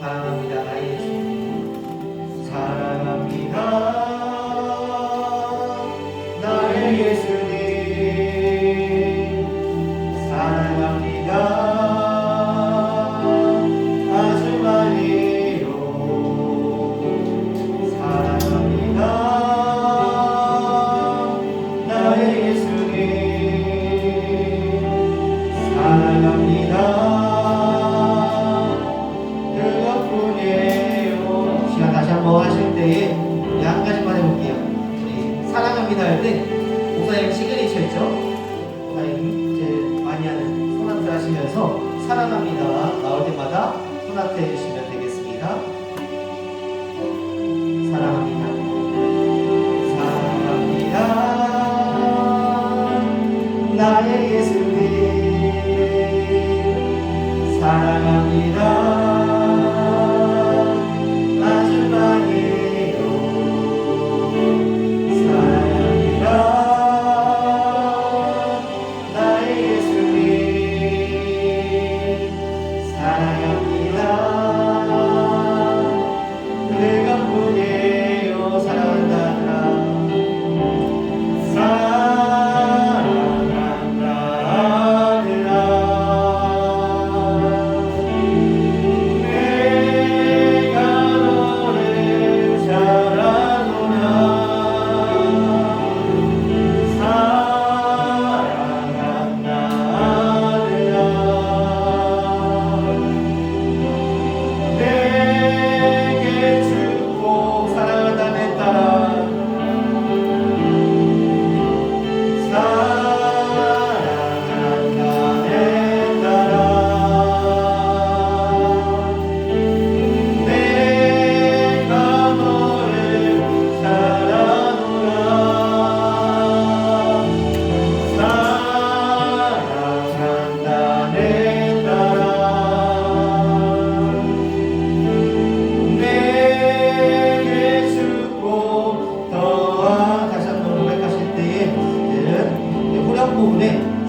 사랑합니다 나의 주님 사랑합니다 나의 예수님 사랑합니다 아주 많이요 사랑합니다 나의 예수님 사랑합니다 다시 한번 하실 때에 한 가지만 해볼게요. 우리 사랑합니다 할 때 목사님 시그니처 있죠? 목사님 이제 많이 하는 소나트 하시면서 사랑합니다 나올 때마다 소나트 해주시면 되겠습니다. 사랑합니다 사랑합니다 나의 예수님 사랑합니다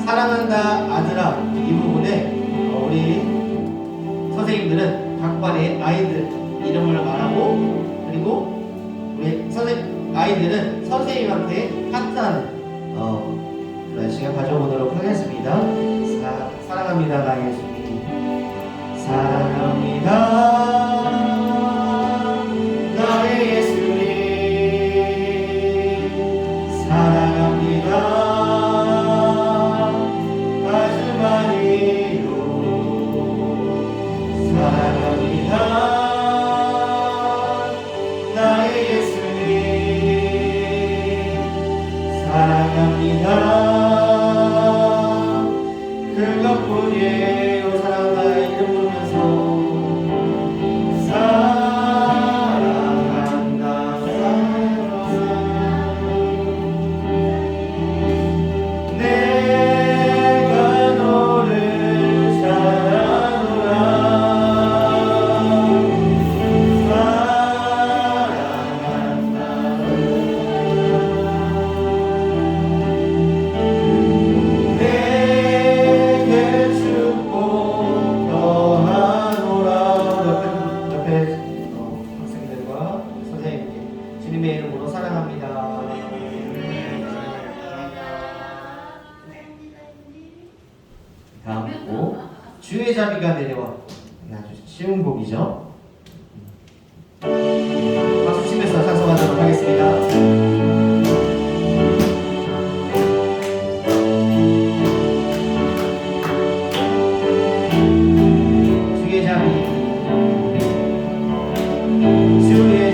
사랑한다 아들아 이 부분에 우리 선생님들은 각 반의 아이들 이름을 말하고 그리고 우리 아이들은 선생님한테 하트하는 그런 시간 가져보도록 하겠습니다. 사랑합니다 나의 예수님 사랑합니다 나의 예수님 사랑합니다 사랑합니다 나의 예수님 사랑합니다 그것뿐이에요 사랑한다 이름 부르면서 사랑한다 내가 너를 주님의 이름으로 사랑합니다. 다음 곡 주의 자비가 내려와 아주 쉬운 곡이죠. 박수 치면서 찬송하도록 하겠습니다.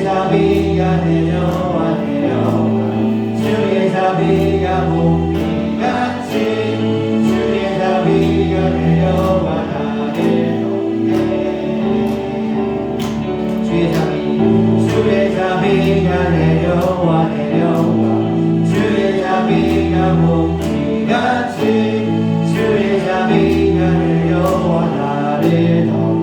자비가 내려와 주의 자비가 목비같이 주의 자비가 내려와 나를 돕네 주의 자비가 내려와 주의 자비가 목비같이 주의 자비가 내려와 나를 돕네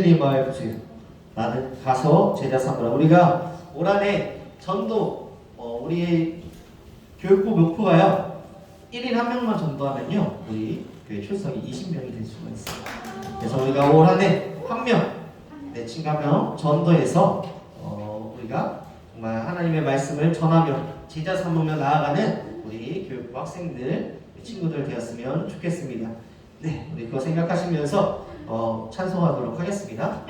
갈릴리 마을 보세요. 나는 가서 제자 삼으라. 우리가 올 한해 전도 우리의 교육부 목표가요. 1인 1명만 전도하면요 우리 교회 출석이 20명이 될 수가 있어요. 그래서 우리가 올 한해 1명 친가명 전도해서 우리가 정말 하나님의 말씀을 전하며 제자 삼으며 나아가는 우리 교육부 학생들 친구들 되었으면 좋겠습니다. 네, 우리 그거 생각하시면서 찬송하도록 하겠습니다.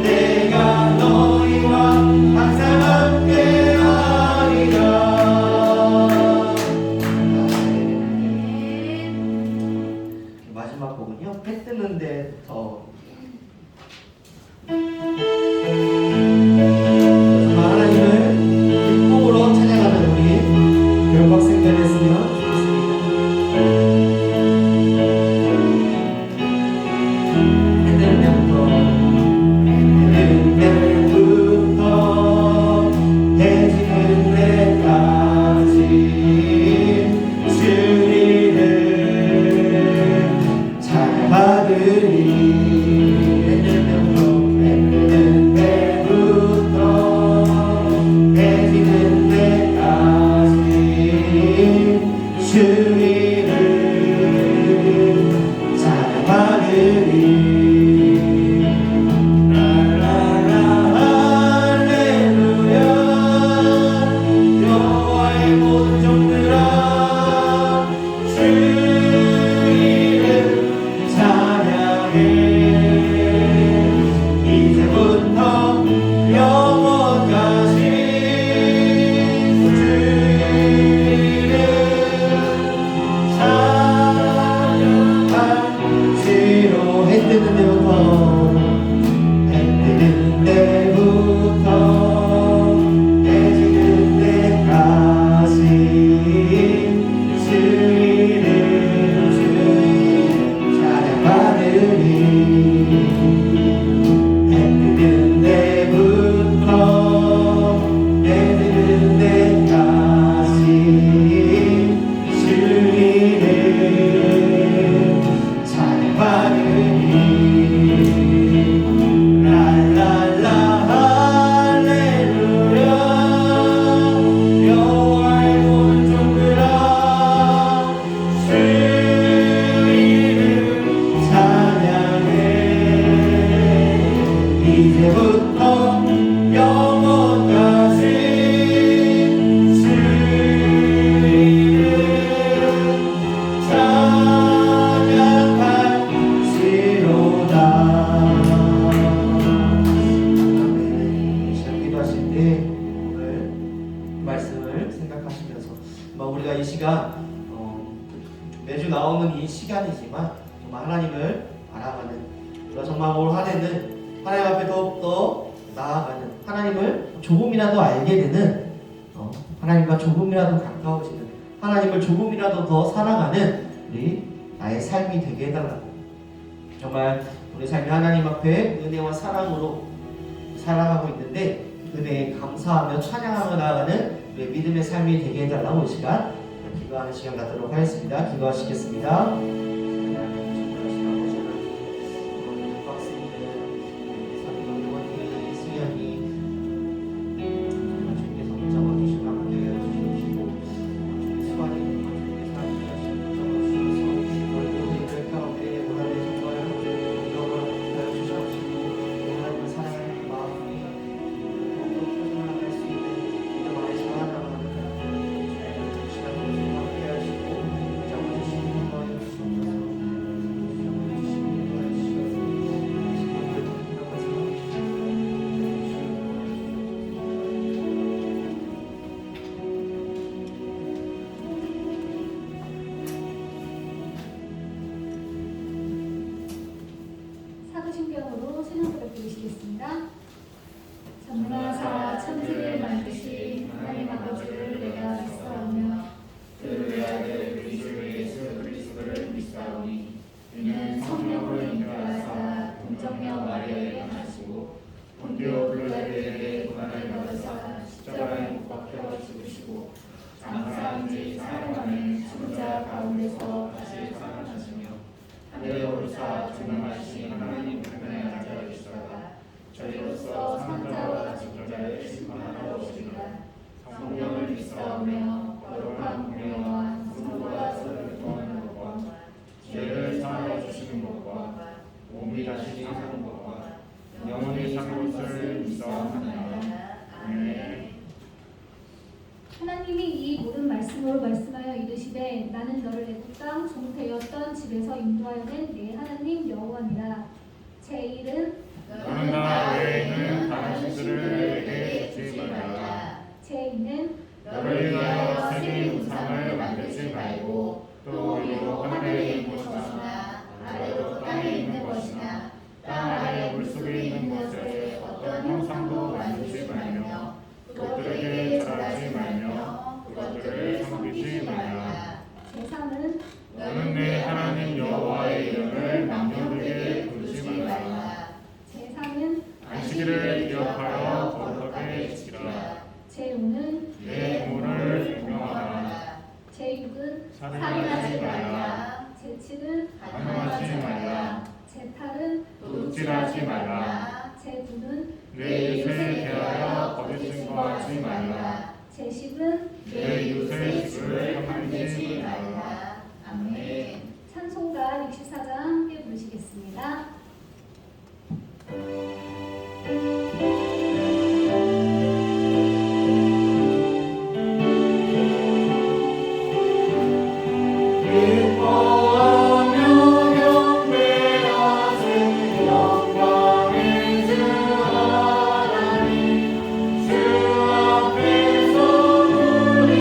내가 너희와 항상 네, 오늘 말씀을 생각하시면서 우리가 이 시간 매주 나오는 이 시간이지만 정말 하나님을 알아가는, 우리가 정말 올 한해는 하나님 앞에 더욱더 나아가는, 하나님을 조금이라도 알게 되는, 하나님과 조금이라도 가까워지는, 하나님을 조금이라도 더 살아가는 우리 나의 삶이 되게 해달라고. 정말 우리 삶이 하나님 앞에 은혜와 사랑으로 살아가고 있는데 은혜에 감사하며 찬양하며 나아가는 우리 믿음의 삶이 되게 해달라고 이 시간 기도하는 시간 갖도록 하겠습니다. 기도하시겠습니다. 사도신경으로 신앙고백 부르시겠습니다. 전능하사 천지를 만드신 하나님 아버지를 내가 믿사오며 그 외아들 우리 주 예수 그리스도를 믿사오니 이는 성령으로 잉태하사 동정녀 마리아에 나시고 본디오 빌라도에게 고난을 받으사 십자가에 못 박혀 죽으시고 장사한 지 사흘만에 죽은 자 가운데서 다시 살아나시며 하늘에 오르사 존귀하신 하나님 우편에 앉아 계시다가 저희로서 사망자와 죽은자를 심판하러 오시리라. 성령을 믿사오며 거룩한 공예와 성도와 서로를 통하는 것과 죄를 사하여 주시는 것과 몸이 다시 사는 것과 영원히 사는 것을 믿사옵나이다. 아멘. 하나님이 이 모든 말씀으로 말씀하여 이르시되 나는 너를 애굽 땅 종되었던 집에서 인도하여 낸 내 하나님 여호와니라. 제 일은 너는 나 외에는 다른 신들을 내게 주지 말라. 제 이는 너를 위하여 세계의 우상을 만들지 말고 또 위로 하늘에 있는 것이나 아래로 땅에 있는 것이나 땅 아래 물속에 있는 것에 어떤 형상도 만들지 말며 그것들에게 절하지 말며 그것들을 섬기지 말라. 제사는 너는 내 하나님 여호와의 이름을 망령되게 부르지 말라. 제사는 안식일을 기억하여 거룩하게 지키라. 제우는 내 우물을 공경하라. 제육은 살인하지 말라. 제칠은 간음하지 말라. 제탈은 도둑질하지 말라. 제두는 내 이웃에 대하여 거짓 증거하지 말라. 제십은 내 이웃의 집을 탐내지 말라. 아멘. 찬송가 64장 함께 부르시겠습니다. 주 앞에서 우리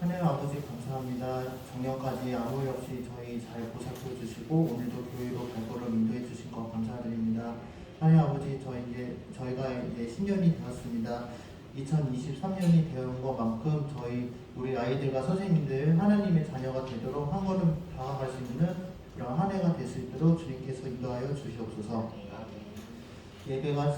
하나님 아버지 감사합니다. 작년까지 아무 일 없이 저희 잘 보살펴 주시고 오늘도 교회로 발걸음 인도해 주신 거 감사드립니다. 하나님 아버지 저희가 이제 신년이 되었습니다. 2023년이 되는 것만큼 우리 아이들과 선생님들 하나님의 자녀가 되도록 한 걸음 다가갈 수 있는 그런 한 해가 될 수 있도록 주님께서 인도하여 주시옵소서. 예배가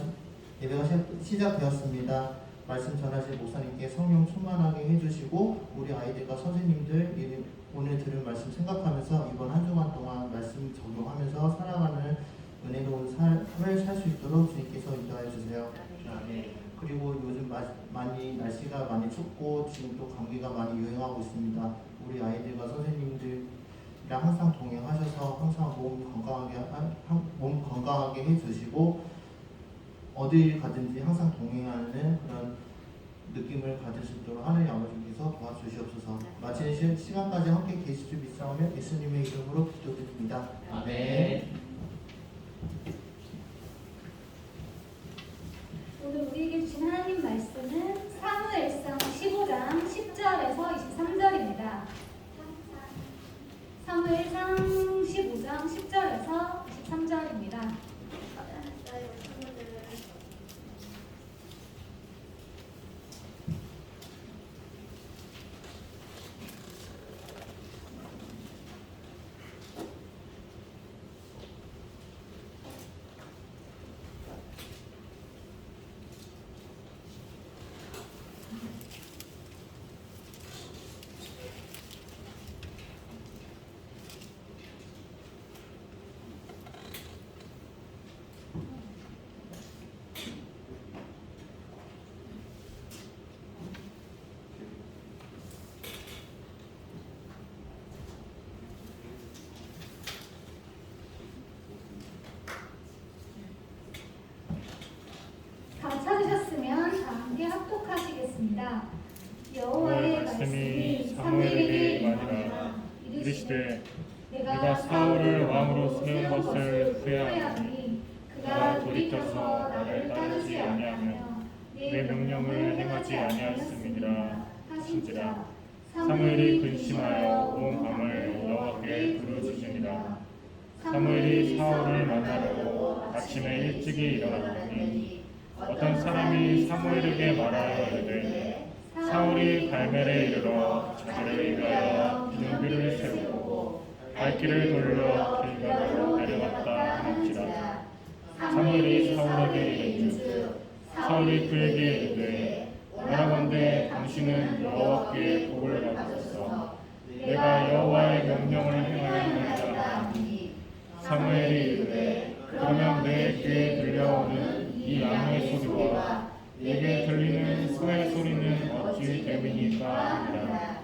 시작되었습니다. 말씀 전하실 목사님께 성령 충만하게 해주시고 우리 아이들과 선생님들 오늘 들은 말씀 생각하면서 이번 한 주간 동안 말씀 적용하면서 살아가는 은혜로운 삶을 살 수 있도록 주님께서 인도하여 주세요. 그리고 요즘 날씨가 많이 춥고 지금 또 감기가 많이 유행하고 있습니다. 우리 아이들과 선생님들이랑 항상 동행하셔서 항상 몸 건강하게 해주시고 어딜 가든지 항상 동행하는 그런 느낌을 가질 수 있도록 하나님 아버지께서 도와주시옵소서. 마치는 시간까지 함께 계실 줄 믿사오며 예수님의 이름으로 기도드립니다. 아멘. 오늘 우리에게 주신 하나님 말씀은 사무엘상 15장 10절에서 23절입니다. 사무엘상 15장 10절에서 23절입니다. 다 찾으셨으면 다 함께 합독하시겠습니다. 여호와의 말씀이 사무엘에게 임하니라. 이르시되 내가 사울을 왕으로 세운 것을 후회하노니 그가 돌이켜서 나를 따르지 아니하며 내 명령을 행하지 아니하였음이니라 하신지라. 사무엘이 근심하여 온 밤을 여호와께 부르짖으니라. 사무엘이 사울을 만나려고 아침에 일찍이 일어났더니 어떤 사람이 사무엘에게 말하여 이르되 사울이 갈멜에 이르러 자기를 위하여 기념비를 세우고 발길을 돌려 길갈로 내려갔다 하는지라. 사무엘이 사울에게 이르되 사울이 그에게 이르되 원하건대 당신은 여호와께 복을 받으소서. 내가 여호와의 명령을 행하였느니라 하니 사무엘이 이르되 그러면 내 귀에 들려오는 이 양의 소리와 내게 들리는 소의 소리는 어찌 됨이니까 하니라.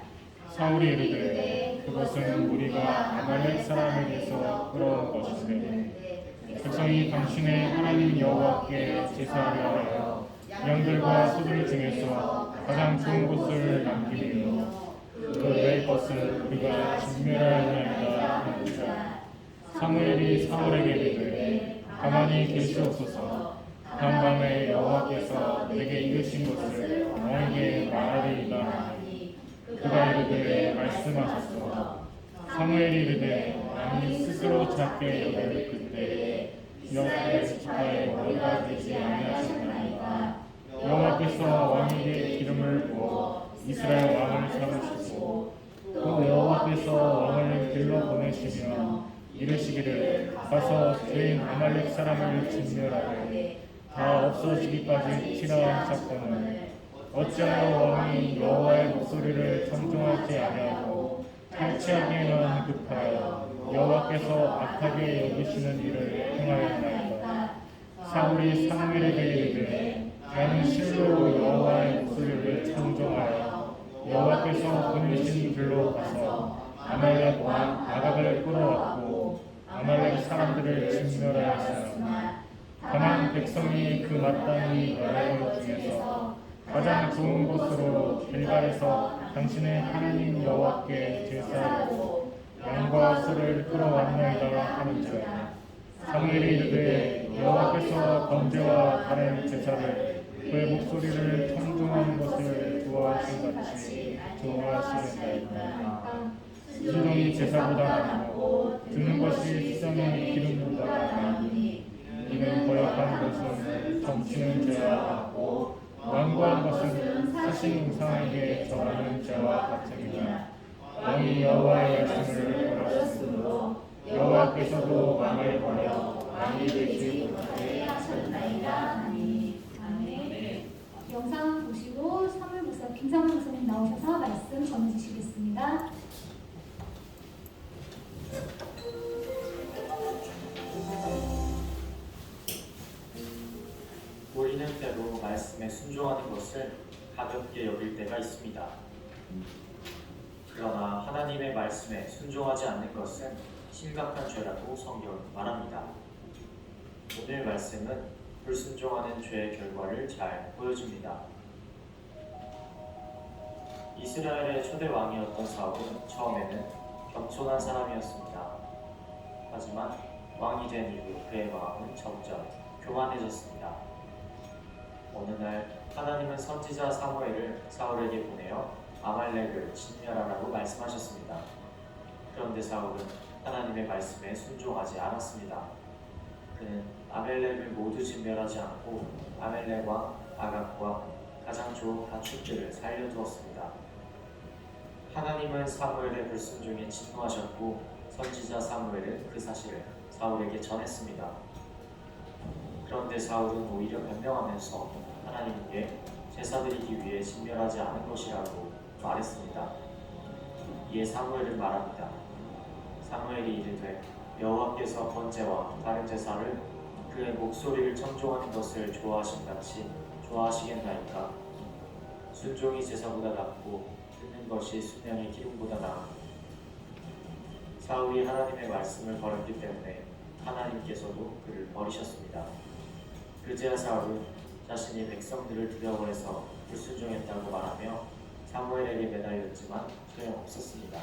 사울이 이르되 그것은 우리가 아말렉 사람에게서 끌어온 것인데 백성이 당신의 하나님 여호와께 제사하려 하여 양들과 소들 중에서 가장 좋은 것을 남기며 그 외의 것은 우리가 진멸하였나이다 하니라. 사무엘이 사울에게 이르되 가만히 계시옵소서. 다음밤에 여호와께서 내게 이르신 것을 왕에게 말하리이다 하니 그가 이르되 말씀하소서. 사무엘이 이르되 왕이 스스로 작게 여길 그때에 여호와의 지파에 머리가 되지 아니하시나이까. 여호와께서 왕에게 기름을 부어 이스라엘 왕을 삼으시고 또 여호와께서 왕을 길러 보내시며 이르시기를 가서 죄인 아말렉 사람을 진멸하되 다 없어지기까지 치라한 사건을 어찌하여 왕이 여호와의 목소리를 청종하지 아니하고 탈취하기에는 급하여 여호와께서 악하게 여기시는 일을 행하였나이까. 사울이 사무엘에게 이르되 나는 실로 여호와의 목소리를 청종하여 여호와께서 보내신 길로 가서 아말렉 왕 아각을 끌어왔고 아말렉 사람들을 진멸하였으나 다만 백성이 그 마땅히 말할 것 중에서 가장 좋은 곳으로 길갈에서 당신의 하나님 여호와께 제사하고 양과 소를 끌어왔나이다 하는지라. 사무엘이 이르되 여호와께서 번제와 다른 제사를 그의 목소리를 청종한 것을 수고하신 같이 수고하시리이다. 순종이 제사보다 낫고 듣는 것이 수정의 기름보다 나으니 이는 거역하는 것은 점치는 죄와 같고 완고한 것은 사신 우상에게 절하는 죄와 같으니라. 왕이 여호와의 말씀을 버렸으므로 여호와께서도 왕을 버려 왕이 되지 못하게 하셨나이다. 아멘. 영상 보시고 사무엘 목사 김사무엘 목사님 나오셔서 말씀 전해주시겠습니다. 우리는 때로 말씀에 순종하는 것을 가볍게 여길 때가 있습니다. 그러나 하나님의 말씀에 순종하지 않는 것은 심각한 죄라고 성경은 말합니다. 오늘 말씀은 불순종하는 죄의 결과를 잘 보여줍니다. 이스라엘의 초대 왕이었던 사울은 처음에는 겸손한 사람이었습니다. 하지만 왕이 된 이후 그의 마음은 점점 교만해졌습니다. 어느 날 하나님은 선지자 사무엘을 사울에게 보내어 아말렉을 진멸하라고 말씀하셨습니다. 그런데 사울은 하나님의 말씀에 순종하지 않았습니다. 그는 아말렉을 모두 진멸하지 않고 아말렉 왕 아각과 가장 좋은 가축들을 살려두었습니다. 하나님은 사무엘의 불순종에 진노하셨고 선지자 사무엘은 그 사실을 사울에게 전했습니다. 그런데 사울은 오히려 변명하면서 하나님께 제사 드리기 위해 진멸하지 않은 것이라고 말했습니다. 이에 사무엘은 말합니다. 사무엘이 이르되 여호와께서 번제와 다른 제사를 그의 목소리를 청종하는 것을 좋아하신같이 좋아하시겠나이까. 순종이 제사보다 낫고 듣는 것이 수명의 기름보다 나으니. 사울이 하나님의 말씀을 버렸기 때문에 하나님께서도 그를 버리셨습니다. 그제야 사울은 자신이 백성들을 두려워해서 불순종했다고 말하며 사무엘에게 매달렸지만 소용없었습니다.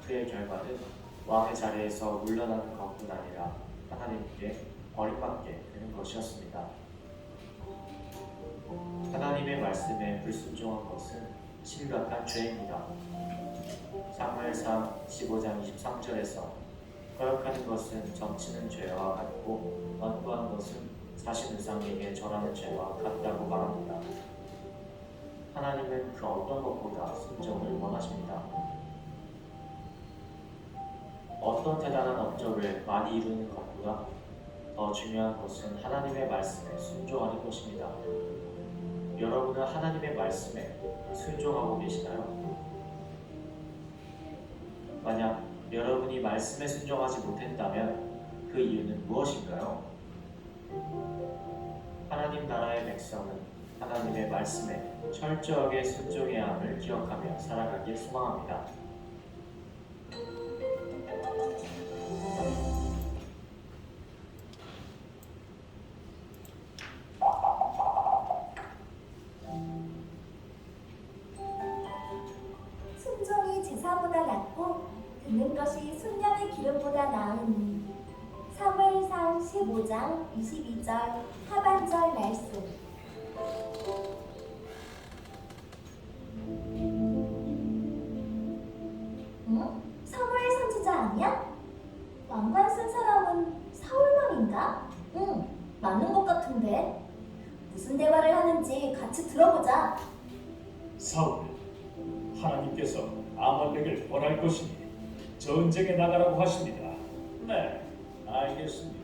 그의 결과는 왕의 자리에서 물러나는 것뿐 아니라 하나님께 버림받게 되는 것이었습니다. 하나님의 말씀에 불순종한 것은 심각한 죄입니다. 사무엘상 15장 23절에서 거역하는 것은 점치는 죄와 같고 완고한 것은 사신 우상에게 절하는 죄와 같다고 말합니다. 하나님은 그 어떤 것보다 순종을 원하십니다. 어떤 대단한 업적을 많이 이루는 것보다 더 중요한 것은 하나님의 말씀에 순종하는 것입니다. 여러분은 하나님의 말씀에 순종하고 계시나요? 만약 여러분이 말씀에 순종하지 못했다면 그 이유는 무엇인가요? 하나님 나라의 백성은 하나님의 말씀에 철저하게 순종해야 함을 기억하며 살아가길 소망합니다. 순종이 제사보다 낫고 듣는 것이 순명의 기름보다 나으니. 사무엘상 15장 22절 하반절 말씀. 사무엘 선지자 아니야? 왕관 쓴 사람은 사울왕인가? 맞는 것 같은데. 무슨 대화를 하는지 같이 들어보자. 사울, 하나님께서 아말렉을 벌할 것이니 전쟁에 나가라고 하십니다. 네, 알겠습니다.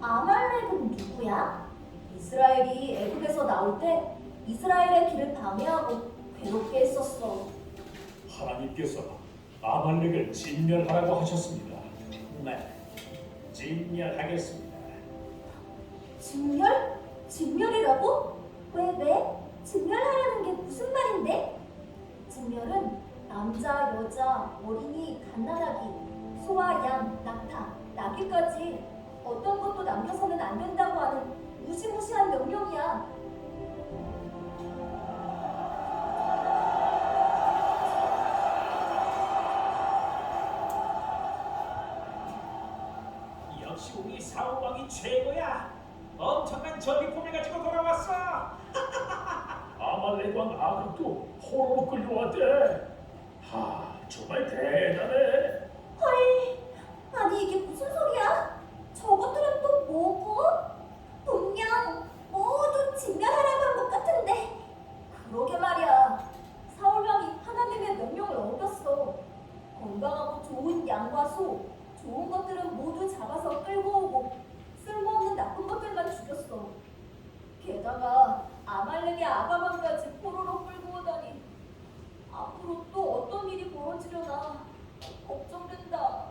아말렉은 누구야? 이스라엘이 애굽에서 나올 때 이스라엘의 길을 방해하고 괴롭게 했었어. 하나님께서 아말렉을 진멸하라고 하셨습니다. 네, 진멸하겠습니다. 진멸? 진멸이라고? 왜? 진멸하라는 게 무슨 말인데? 진멸은 남자, 여자, 어린이, 갓난아기, 소와 양, 낙타, 나귀까지 어떤 것도 남겨서는 안 된다고 하는 무시무시한 명령이야. 역시 우리 사울왕이 최고야. 엄청난 전리품을 가지고 돌아왔어. 아말렉 왕 아각도 포로로 끌려왔대. 정말 대단해. 헐, 아니 이게 무슨 소리야? 저것들은 또 뭐고? 분명 모두 진멸하라고 한 것 같은데. 그러게 말이야. 사울 왕이 하나님의 명령을 어겼어. 건강하고 좋은 양과 소, 좋은 것들은 모두 잡아서 끌고 오고 쓸모없는 나쁜 것들만 죽였어. 게다가 아말렉의 아가방까지 포로로 끌고 오다니. 앞으로 또 어떤 일이 벌어지려나 걱정된다.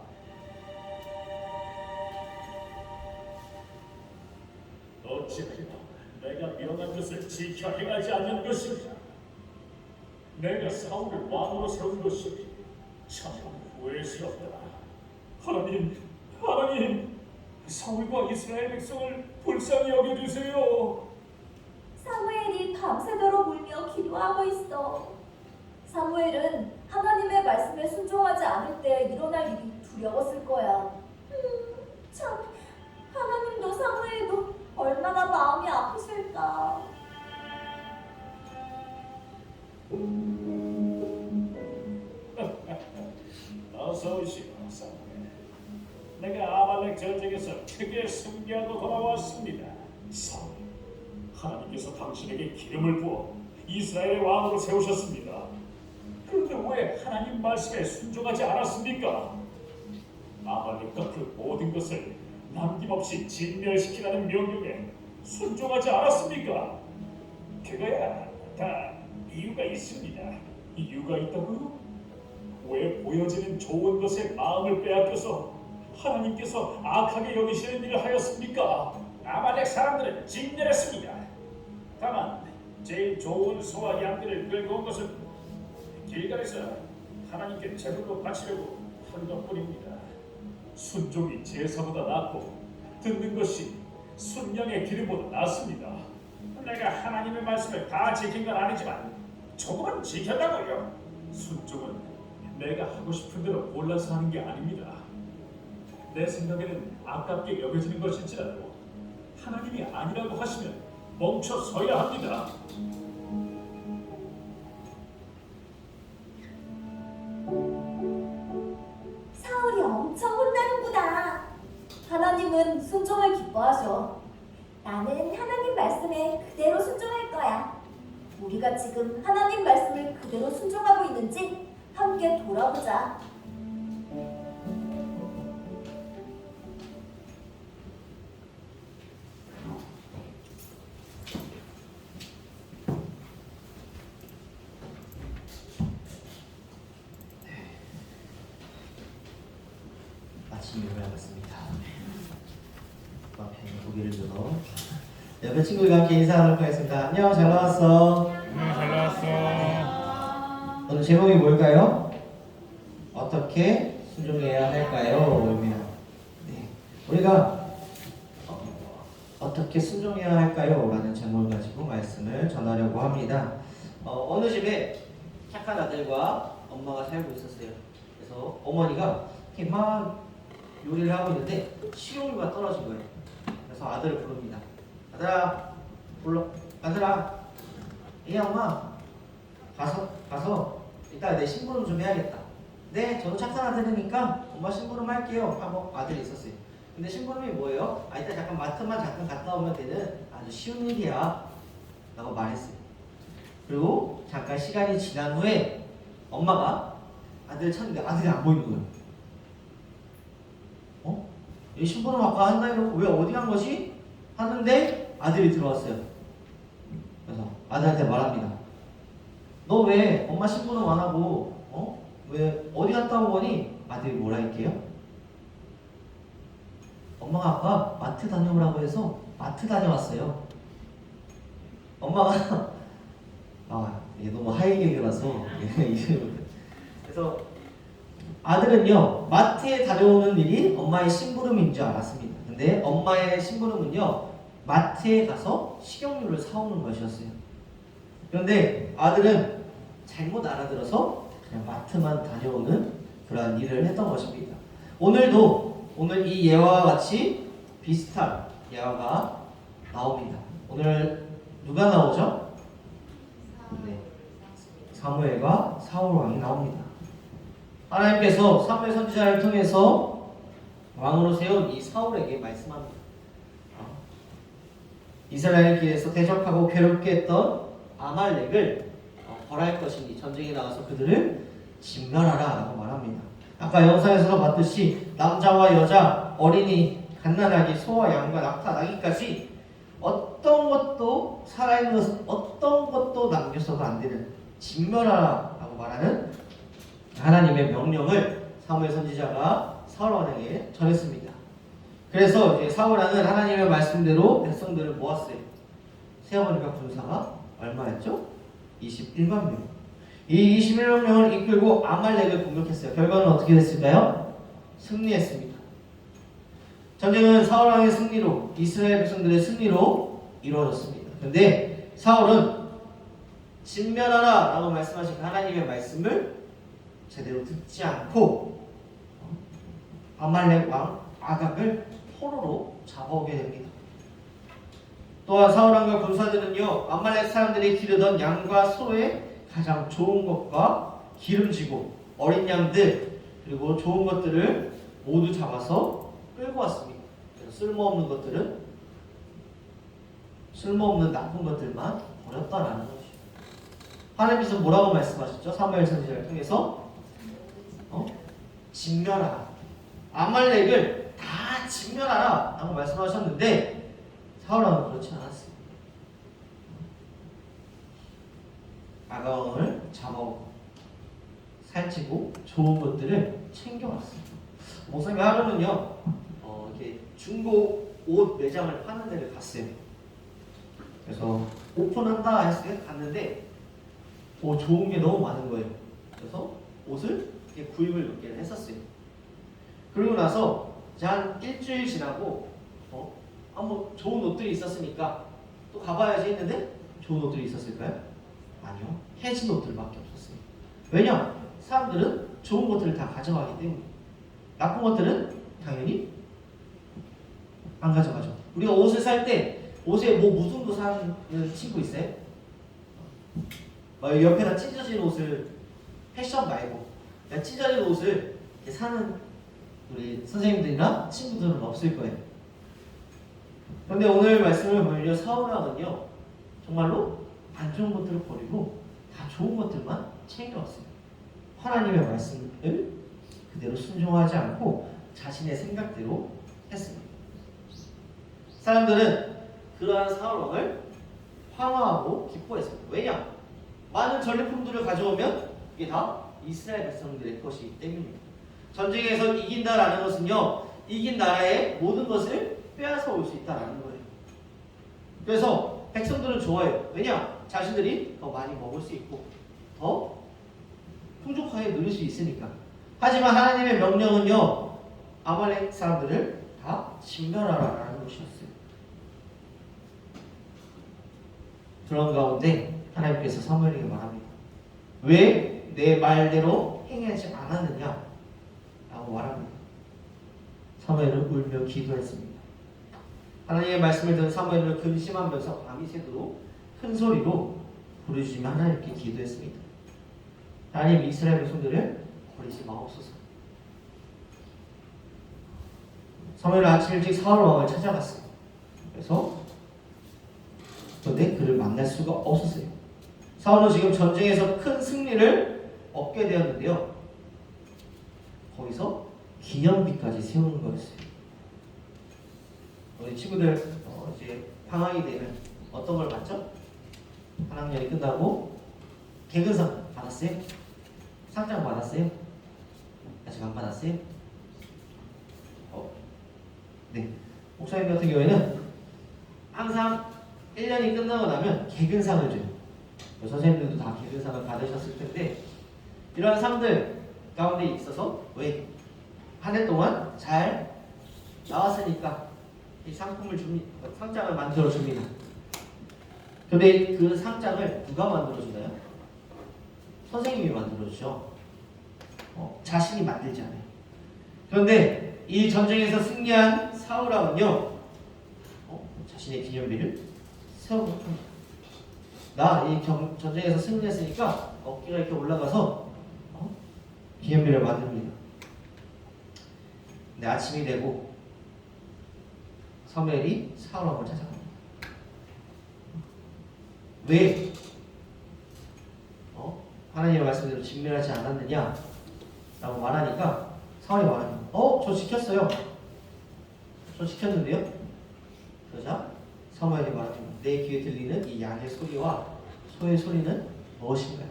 어찌하여 내가 명한 것을 지켜 행하지 않는 것인가? 내가 사울을 왕으로 세운 것이 참 후회스럽다. 하나님, 사울과 이스라엘 백성을 불쌍히 여겨주세요. 사무엘이 밤새도록 울며 기도하고 있어. 사무엘은 하나님의 말씀에 순종하지 않을 때 일어날 일이 두려웠을 거야. 참, 하나님도 사무엘도 얼마나 마음이 아프실까. 어서 오시오, 사무엘. 내가 아말렉 전쟁에서 크게 승리하고 돌아왔습니다. 사무엘, 하나님께서 당신에게 기름을 부어 이스라엘의 왕으로 세우셨습니다. 그런데 왜 하나님 말씀에 순종하지 않았습니까? 아말렉과 그 모든 것을 남김없이 진멸시키라는 명령에 순종하지 않았습니까? 그거야 다 이유가 있습니다. 이유가 있다고요? 왜 보여지는 좋은 것에 마음을 빼앗겨서 하나님께서 악하게 여기시는 일을 하였습니까? 아말렉 사람들은 진멸했습니다. 다만 제일 좋은 소와 양들을 끌고 온 것은 길갈에서 하나님께 제물로 바치려고 한 것뿐입니다. 순종이 제사보다 낫고 듣는 것이 순양의 기름보다 낫습니다. 내가 하나님의 말씀을 다 지킨 건 아니지만 조금은 지켰다고요. 순종은 내가 하고 싶은 대로 몰라서 하는 게 아닙니다. 내 생각에는 아깝게 여겨지는 것일지라도 하나님이 아니라고 하시면 멈춰 서야 합니다. 사울이 엄청 혼나는구나. 하나님은 순종을 기뻐하셔. 나는 하나님 말씀에 그대로 순종할 거야. 우리가 지금 하나님 말씀을 그대로 순종하고 있는지 함께 돌아보자. 아침 예배를 하겠습니다. 앞에 고개를 들어 옆에 친구들과 함께 인사 나누도록 하겠습니다. 안녕, 잘 나왔어. 잘 나왔어. 오늘 제목이 뭘까요? 어떻게 순종해야 할까요? 입니다. 네. 우리가 어떻게 순종해야 할까요? 라는 제목을 가지고 말씀을 전하려고 합니다. 어느 집에 착한 아들과 엄마가 살고 있었어요. 그래서 어머니가 이렇게 막 요리를 하고 있는데 식용유가 떨어진 거예요. 그래서 아들을 부릅니다. 아들아, 불러. 아들아, 이 엄마 가서 이따 내 심부름 좀 해야겠다. 네, 저도 착한 아들이니까 엄마 심부름 할게요 하고 아들이 있었어요. 근데 심부름이 뭐예요? 이따 잠깐 마트만 잠깐 갔다 오면 되는 아주 쉬운 일이야 라고 말했어요. 그리고 잠깐 시간이 지난 후에 엄마가 아들을 찾는데 아들이 안 보이는 거예요. 이 심부름 아까 한다 이러고 왜 어디 간 거지? 하는데 아들이 들어왔어요. 그래서 아들한테 말합니다. 너 왜 엄마 심부름 안 하고 왜 어디 갔다 온 거니? 아들이 뭐라 할게요? 엄마가 아까 마트 다녀오라고 해서 마트 다녀왔어요. 엄마가 이게 너무 하이개그라서 그래서 아들은요 마트에 다녀오는 일이 엄마의 심부름인 줄 알았습니다. 근데 엄마의 심부름은요 마트에 가서 식용유를 사오는 것이었어요. 그런데 아들은 잘못 알아들어서 그냥 마트만 다녀오는 그러한 일을 했던 것입니다. 오늘 이 예화와 같이 비슷한 예화가 나옵니다. 오늘 누가 나오죠? 네. 사무엘과 사울 왕이 나옵니다. 하나님께서 사무엘 선지자를 통해서 왕으로 세운 이 사울에게 말씀합니다. 이스라엘 길에서 대적하고 괴롭게 했던 아말렉을 벌할 것이니 전쟁에 나가서 그들을 진멸하라 라고 말합니다. 아까 영상에서 봤듯이 남자와 여자, 어린이, 갓난아기, 소와 양과 낙타, 나귀까지 어떤 것도 살아있는 것은 어떤 것도 남겨서도 안 되는 진멸하라 라고 말하는 하나님의 명령을 사무엘 선지자가 사울 왕에게 전했습니다. 그래서 이제 사울 왕은 하나님의 말씀대로 백성들을 모았어요. 세어버니까 군사가 얼마였죠? 21만 명. 이 21만 명을 이끌고 아말렉을 공격했어요. 결과는 어떻게 됐을까요? 승리했습니다. 전쟁은 사울 왕의 승리로, 이스라엘 백성들의 승리로 이루어졌습니다. 그런데 사울은 진멸하라 라고 말씀하신 하나님의 말씀을 제대로 듣지 않고 아말렉 왕 아각을 포로로 잡아오게 됩니다. 또한 사울 왕과 군사들은요, 아말렉 사람들이 기르던 양과 소의 가장 좋은 것과 기름지고 어린 양들 그리고 좋은 것들을 모두 잡아서 끌고 왔습니다. 그래서 쓸모없는 나쁜 것들만 버렸다라는 것이죠. 하나님께서 뭐라고 말씀하셨죠? 사무엘 선지자를 통해서 진멸하라. 아말렉을 다 진멸하라 라고 말씀하셨는데 사울 왕은 그렇지 않았어요. 아가왕을 잡아오고 살찌고 좋은 것들을 챙겨왔어요. 목사님 하루는요 이렇게 중고 옷 매장을 파는 데를 갔어요. 그래서 오픈한다 했을 때 갔는데 좋은 게 너무 많은 거예요. 그래서 옷을 이렇게 구입을 몇 개를 했었어요. 그리고 나서 이제 한 일주일 지나고 뭐 좋은 옷들이 있었으니까 또 가봐야지 했는데 좋은 옷들이 있었을까요? 아니요. 해진 옷들밖에 없었어요. 왜냐? 사람들은 좋은 것들을 다 가져가기 때문에. 나쁜 것들은 당연히 안 가져가죠. 우리가 옷을 살 때 옷에 뭐 묻은 거 사는 친구 있어요? 옆에다 찢어진 옷을 패션 말고 찢어진 옷을 이렇게 사는 우리 선생님들이나 친구들은 없을 거예요. 그런데 오늘 말씀을 보면요, 사울 왕은요 정말로 안 좋은 것들을 버리고 다 좋은 것들만 챙겨왔어요. 하나님의 말씀을 그대로 순종하지 않고 자신의 생각대로 했습니다. 사람들은 그러한 사울 왕을 환호하고 기뻐했습니다. 왜냐? 많은 전리품들을 가져오면 이게 다 이스라엘 백성들의 것이기 때문입니다. 전쟁에서 이긴다라는 것은요, 이긴 나라의 모든 것을 빼앗아 올 수 있다라는 거예요. 그래서 백성들은 좋아요. 왜냐? 자신들이 더 많이 먹을 수 있고 더 풍족하게 누릴 수 있으니까. 하지만 하나님의 명령은요, 아말렉 사람들을 다 진멸하라라는 것이었어요. 그런 가운데 하나님께서 사무엘에게 말합니다. 왜 내 말대로 행하지 않았느냐? 라고 말합니다. 사무엘은 울며 기도했습니다. 하나님의 말씀을 듣는 사무엘은 근심하면서 밤이 새도록 큰 소리로 부르짖으며 하나님께 기도했습니다. 하나님, 이스라엘 백성들을 버리지 마옵소서. 사무엘은 아침 일찍 사울 왕을 찾아갔어요. 그런데 그를 만날 수가 없었어요. 사울은 지금 전쟁에서 큰 승리를 얻게 되었는데요, 거기서 기념비까지 세우는 거였어요. 우리 친구들 이제 방학이 되면 어떤 걸 받죠? 한 학년이 끝나고 개근상 받았어요? 상장 받았어요? 아직 안 받았어요? 네. 목사님 같은 경우에는 항상 1년이 끝나고 나면 개근상을 줘요. 선생님들도 다 개근상을 받으셨을 텐데, 이러한 상들 가운데 있어서 왜? 한 해 동안 잘 나왔으니까 이 상품을 줍니다. 상장을 만들어 줍니다. 근데 그 상장을 누가 만들어 주나요? 선생님이 만들어 주죠. 자신이 만들지 않아요. 그런데 이 전쟁에서 승리한 사울 왕은요, 자신의 기념비를 세워놓습니다. 나 이 전쟁에서 승리했으니까 어깨가 이렇게 올라가서 기념비를 만듭니다. 근데 아침이 되고 사무엘이 사울 왕을 찾아갑니다. 왜? 하나님의 말씀대로 진멸하지 않았느냐? 라고 말하니까 사울이 말합니다. 저 지켰어요. 저 지켰는데요? 그러자 사무엘이 말합니다. 내 귀에 들리는 이 양의 소리와 소의 소리는 무엇인가요?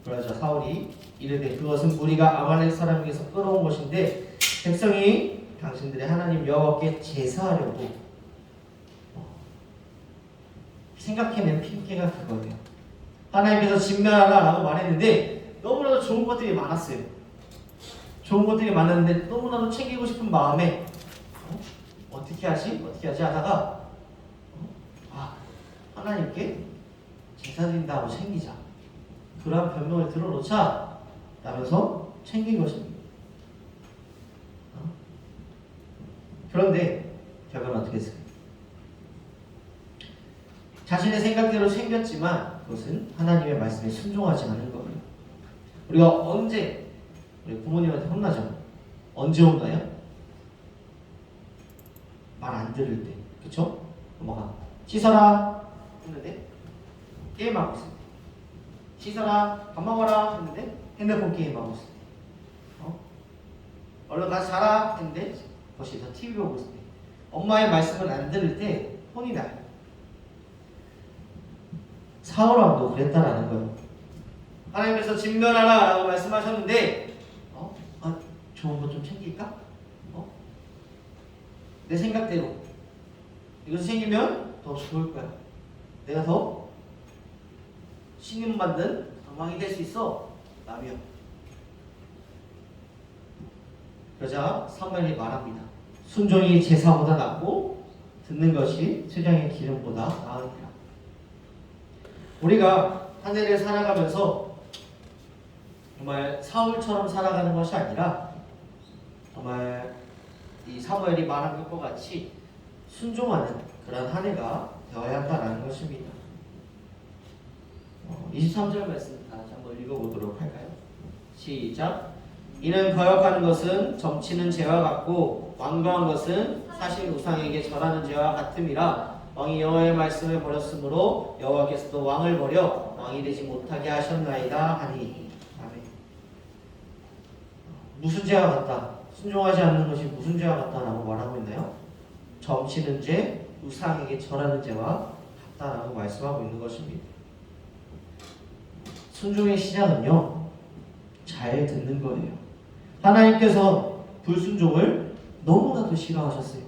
그러자 사울이 이르되 그것은 우리가 아말렉 사람에게서 끌어온 것인데 백성이 당신들의 하나님 여호와께 제사하려고 생각해낸 핑계가 그거예요. 하나님께서 진멸하라라고 말했는데 너무나도 좋은 것들이 많았어요. 좋은 것들이 많았는데 너무나도 챙기고 싶은 마음에 어떻게 하지 하다가 하나님께 제사 드린다고 챙기자. 그러한 변명을 들어놓자 라면서 챙긴 것입니다. 그런데 결과는 어떻게 했을까요? 자신의 생각대로 챙겼지만 그것은 하나님의 말씀에 순종하지 않은 거예요. 우리가 언제 우리 부모님한테 혼나죠? 언제 혼나요? 말 안 들을 때, 그쵸? 엄마가 씻어라 했는데 게임하고 있을 때, 씻어라 밥 먹어라 했는데 핸드폰 게임하고 있을 때, 얼른 가서 자라 했는데 거실에서 TV 보고 있을 때, 엄마의 말씀을 안 들을 때 혼이 나요. 사울 왕도 그랬다라는 거예요. 하나님께서 진멸하라 라고 말씀하셨는데 좋은 것 좀 챙길까? 내 생각대로 이것을 챙기면 더 좋을 거야. 내가 더 신임받는 왕이 될 수 있어 라며. 그러자 사무엘이 말합니다. 순종이 제사보다 낫고 듣는 것이 수량의 기름보다 나으니라. 우리가 한 해를 살아가면서 정말 사울처럼 살아가는 것이 아니라 정말 이 사무엘이 말한 것과 같이 순종하는 그런 한 해가 되어야 한다는 것입니다. 23절 말씀 다시 한번 읽어보도록 할까요? 시작. 이는 거역하는 것은 점치는 죄와 같고 완고한 것은 사실 우상에게 절하는 죄와 같음이라. 왕이 여호와의 말씀을 버렸으므로 여호와께서도 왕을 버려 왕이 되지 못하게 하셨나이다 하니. 아멘. 무슨 죄와 같다? 순종하지 않는 것이 무슨 죄와 같다라고 말하고 있나요? 점치는 죄, 우상에게 절하는 죄와 같다라고 말씀하고 있는 것입니다. 순종의 시작은요, 잘 듣는 거예요. 하나님께서 불순종을 너무나도 싫어하셨어요.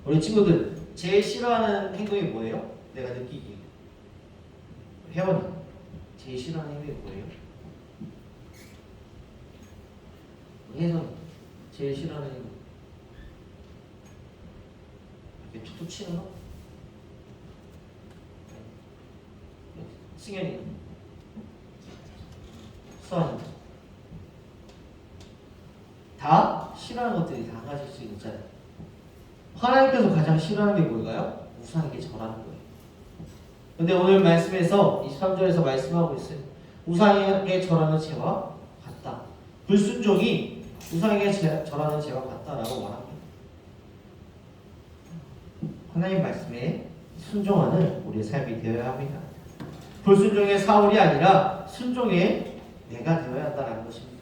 우리 친구들 제일 싫어하는 행동이 뭐예요? 내가 느끼기에. 회원이 제일 싫어하는 행동이 뭐예요? 혜선이 제일 싫어하는 행동. 이렇게 툭툭 치는 거? 승현이, 수환이 다 싫어하는 것들이 다 가질 수 있잖아요. 하나님께서 가장 싫어하는 게 뭘까요? 우상에게 절하는 거예요. 근데 오늘 말씀에서 23절에서 말씀하고 있어요. 우상에게 절하는 죄와 같다. 불순종이 우상에게 절하는 죄와 같다라고 말합니다. 하나님 말씀에 순종하는 우리의 삶이 되어야 합니다. 불순종의 사울이 아니라 순종의 내가 되어야 한다는 것입니다.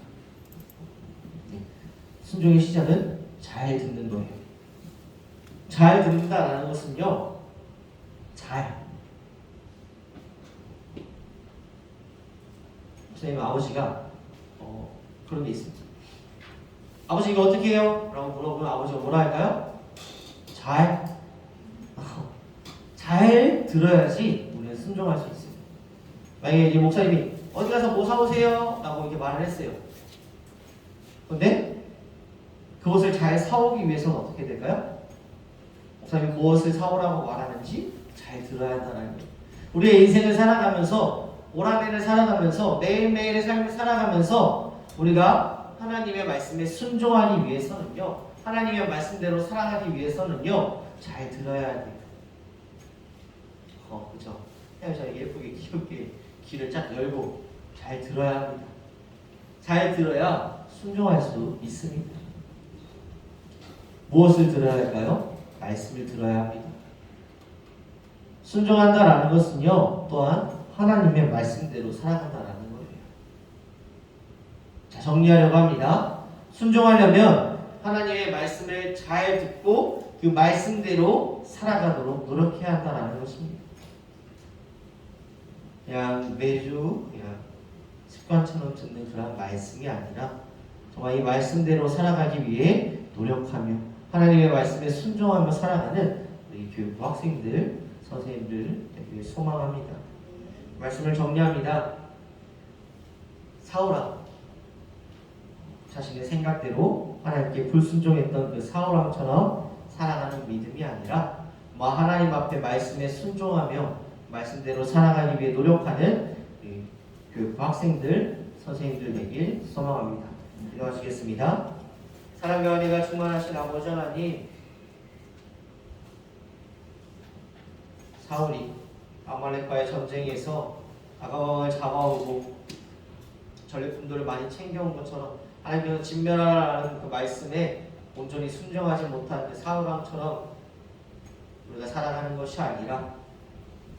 순종의 시작은 잘 듣는 거예요. 잘 듣는다라는 것은요, 선생님 아버지가 그런 게 있습니다. 아버지 이거 어떻게 해요? 라고 물어보면 아버지가 뭐라 할까요? 잘 들어야지 우리는 순종할 수 있어요. 만약에 이 목사님이 어디 가서 뭐 사오세요? 라고 이렇게 말을 했어요. 근데 그것을 잘 사오기 위해서는 어떻게 될까요? 목사님이 무엇을 사오라고 말하는지 잘 들어야 한다는 거예요. 우리의 인생을 살아가면서, 올 한 해를 살아가면서, 매일매일의 삶을 살아가면서 우리가 하나님의 말씀에 순종하기 위해서는요, 하나님의 말씀대로 살아가기 위해서는요, 잘 들어야 돼요. 그죠? 잘 예쁘게 귀엽게 귀를 쫙 열고 잘 들어야 합니다. 잘 들어야 순종할 수 있습니다. 무엇을 들어야 할까요? 말씀을 들어야 합니다. 순종한다라는 것은요, 또한 하나님의 말씀대로 살아간다라는 거예요. 자, 정리하려고 합니다. 순종하려면 하나님의 말씀을 잘 듣고 그 말씀대로 살아가도록 노력해야 한다는 것입니다. 그냥 매주 그냥 습관처럼 듣는 그런 말씀이 아니라 정말 이 말씀대로 살아가기 위해 노력하며 하나님의 말씀에 순종하며 살아가는 우리 교육부 학생들, 선생님들 되길 소망합니다. 말씀을 정리합니다. 사울왕, 자신의 생각대로 하나님께 불순종했던 그 사울왕처럼 살아가는 믿음이 아니라 하나님 앞에 말씀에 순종하며 말씀대로 살아가기 위해 노력하는 교육부 학생들, 선생님들 되길 소망합니다. 기도하시겠습니다. 사랑과 은혜가 충만하신 아버지 하나님, 사울이 아말렉과의 전쟁에서 아가왕을 잡아오고 전리품들을 많이 챙겨온 것처럼 하나님께서 진멸하라는 그 말씀에 온전히 순종하지 못한 그 사울왕처럼 우리가 살아가는 것이 아니라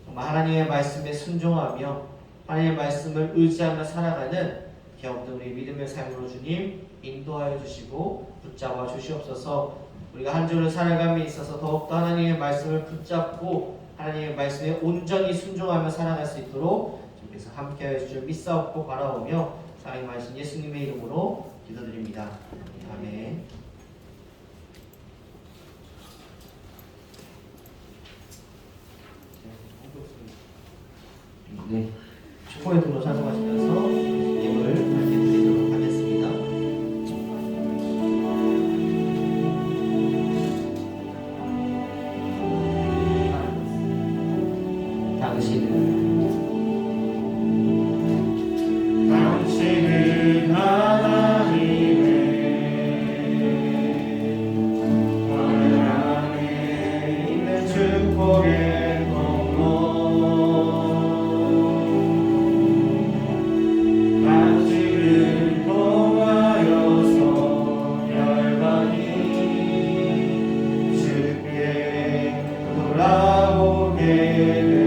정말 하나님의 말씀에 순종하며 하나님의 말씀을 의지하며 살아가는 기업들 우리 믿음의 삶으로 주님 인도하여 주시고 붙잡아 주시옵소서. 우리가 한 주를 살아감에 있어서 더욱더 하나님의 말씀을 붙잡고 하나님의 말씀에 온전히 순종하며 살아갈 수 있도록 주께서 함께하여 주실 믿사옵고 바라오며 사랑하신 예수님의 이름으로 기도드립니다. 아멘. 네, 축복의 도로 찬송하시면서 예물을 발표드리도록 하겠습니다. 당신은 하나님의 월 안에 있는 축복의 통로 당신을 통하여서 열방이 쉽게 돌아오게 되리.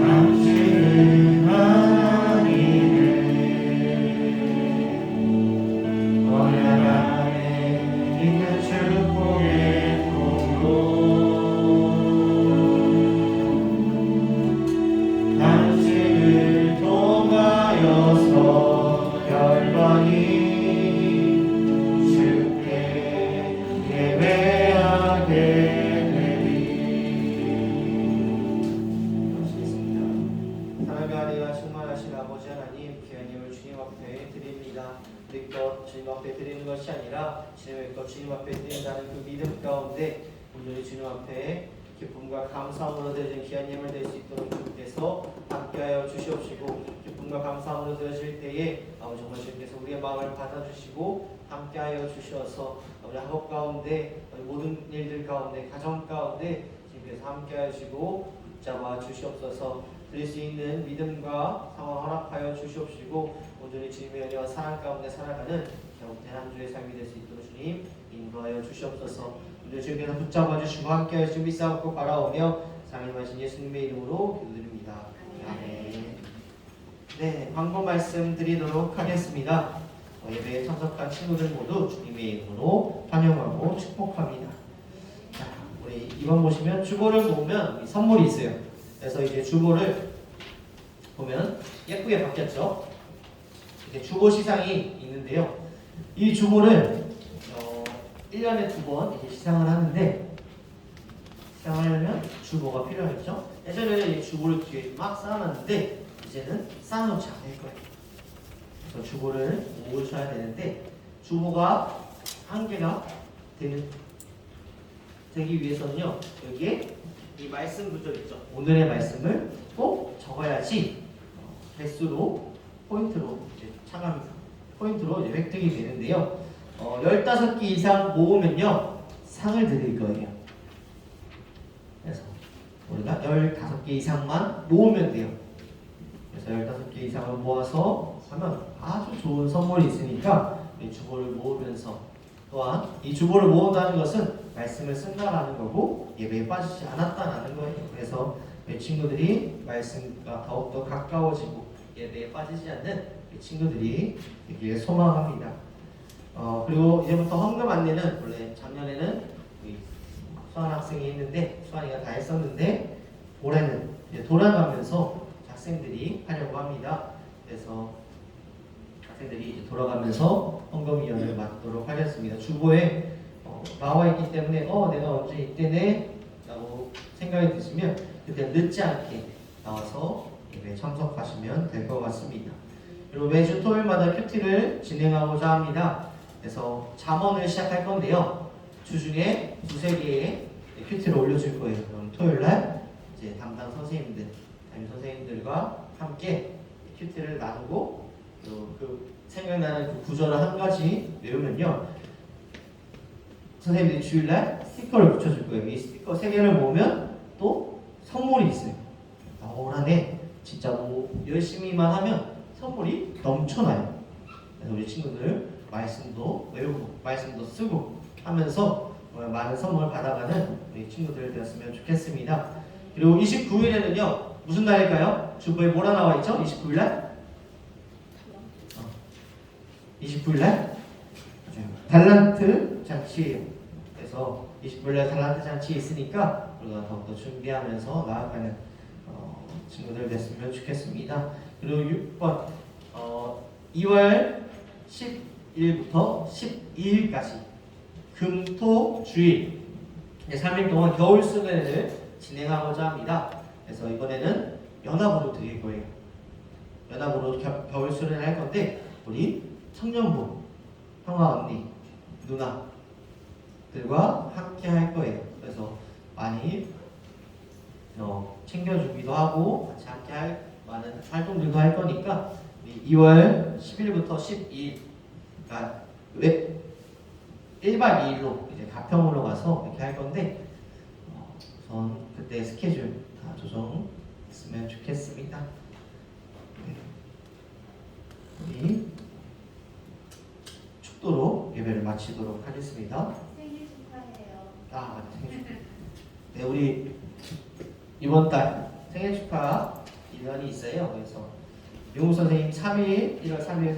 당신은 하나님의 언약 안에 있는 축복의 통로 당신을 통하여서 열방이 쉽게 예배하게 하나님의 아내가 충만하신 아버지 하나님, 귀한 예물 주님 앞에 드립니다. 우리 것 주님 앞에 드리는 것이 아니라 주님의 것 주님 앞에 드린다는 그 믿음 가운데 온전히 주님 앞에 기쁨과 감사함으로 드려진 귀한 예물 될 수 있도록 주님께서 함께하여 주시옵시고 기쁨과 감사함으로 드려질 때에 아버지 정말 주님께서 우리의 마음을 받아주시고 함께하여 주셔서 우리 학업 가운데 모든 일들 가운데 가정 가운데 주님께서 함께하여 주시고 붙잡아 주시옵소서. 드릴 수 있는 믿음과 상황 허락하여 주시옵시고 온전히 주님의 은혜와 사랑 가운데 살아가는 경험된 한 주의 삶이 될 수 있도록 주님 인도하여 주시옵소서. 오늘 주님께서 붙잡아 주시고 함께하여 주시고 믿사옵고 바라오며 사랑하신 예수님의 이름으로 기도드립니다. 아멘. 네, 광고 말씀 드리도록 하겠습니다. 예배에 참석한 친구들 모두 주님의 이름으로 환영하고 축복합니다. 자, 우리 이번 보시면 주보를 보면 선물이 있어요. 그래서 이제 주보를 보면 예쁘게 바뀌었죠. 이렇게 주보 시상이 있는데요. 이 주보를 1년에 2번 이제 시상을 하는데 시상을 하려면 주보가 필요하겠죠. 예전에는 이 주보를 뒤에 막 쌓아놨는데 이제는 쌓아놓지 않을 거예요. 그래서 주보를 모으셔야 되는데 주보가 한 개가 되기 위해서는요. 여기에 이 말씀 구절 있죠. 오늘의 말씀을 꼭 적어야지 개수로 포인트로 이제 차감이 포인트로 이제 획득이 되는데요. 15개 이상 모으면요 상을 드릴 거예요. 그래서 우리가 15개 이상만 모으면 돼요. 그래서 15개 이상을 모아서 하면 아주 좋은 선물이 있으니까 이 주보를 모으면서, 또한 이 주보를 모은다는 것은 말씀을 쓴다라는 거고 예배에 빠지지 않았다라는 거예요. 그래서 우리 친구들이 말씀과 더욱더 가까워지고 예배에 빠지지 않는 우리 친구들이 되길 소망합니다. 그리고 이제부터 헌금 안내는 원래 작년에는 우리 수환 학생이 했는데, 수환이가 다 했었는데 올해는 이제 돌아가면서 학생들이 하려고 합니다. 그래서 학생들이 이제 돌아가면서 헌금위원을 맡도록 하겠습니다. 주보에 나와 있기 때문에 내가 언제 이때네 라고 생각이 드시면 그때 늦지 않게 나와서 예배에 참석하시면 될 것 같습니다. 그리고 매주 토요일마다 큐티를 진행하고자 합니다. 그래서 잠언을 시작할 건데요. 주중에 2-3개의 큐티를 올려줄 거예요. 그럼 토요일날 이제 담당 선생님들, 담임 선생님들과 함께 큐티를 나누고, 또 그 생각나는 그 구절을 한 가지 외우면요, 선생님들이 주일날 스티커를 붙여줄 거예요. 이 스티커 3개를 모으면 또 선물이 있어요. 올 한해 진짜 열심히만 하면 선물이 넘쳐나요. 그래서 우리 친구들 말씀도 외우고 말씀도 쓰고 하면서 많은 선물 받아가는 우리 친구들 되었으면 좋겠습니다. 그리고 29일에는요 무슨 날일까요? 주보에 뭐라 나와 있죠? 29일날? 29일날? 달란트 잔치예요. 그래서 29일날 달란트 잔치 있으니까 우리가 더욱더 준비하면서 나아가는 친구들 됐으면 좋겠습니다. 그리고 6번 2월 10일부터 12일까지 금토주일 3일 동안 겨울 수련회를 진행하고자 합니다. 그래서 이번에는 연합으로 드릴 거예요. 연합으로 겨울 수련회를 할 건데 우리 청년부 형아 언니 누나들과 함께 할 거예요. 그래서 많이 챙겨주기도 하고 같이 함께 할 많은 활동들도 할 거니까 2월 10일부터 12일 그러니까 1박 2일로 이제 가평으로 가서 이렇게 할 건데 우선 그때 스케줄 다 조정했으면 좋겠습니다. 우리 축도로 예배를 마치도록 하겠습니다. 생일 축하해요. 맞다. 생일 축하. 네, 우리 이번 달 생일 축하 인연이 있어요. 그래서 용우 선생님 3일 1월 3일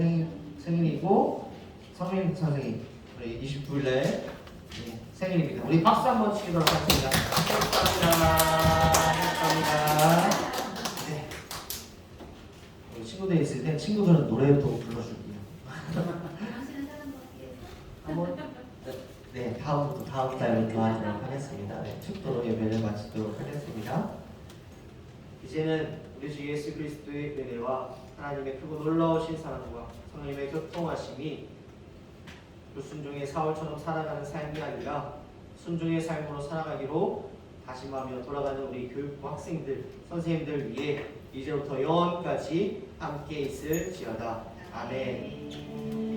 생일이고 성민 선생님 우리 29일에 생일입니다. 우리 박수 한번 치도록 하겠습니다. 감사합니다. 네. 우리 친구들 있을 때 친구들은 노래부터 불러줄게요. 당신은 사람 어디에서? 한번 네, 다음 달부터 하도록 하겠습니다. 네, 축도로 예배를 마치도록 하겠습니다. 이제는 우리 주 예수 그리스도의 은혜와 하나님의 크고 놀라우신 사랑과 성령님의 교통하심이 불순종의 사울처럼 살아가는 삶이 아니라 순종의 삶으로 살아가기로 다짐하며 돌아가는 우리 교육부 학생들, 선생님들 위해 이제부터 영원까지 함께 있을지어다. 아멘.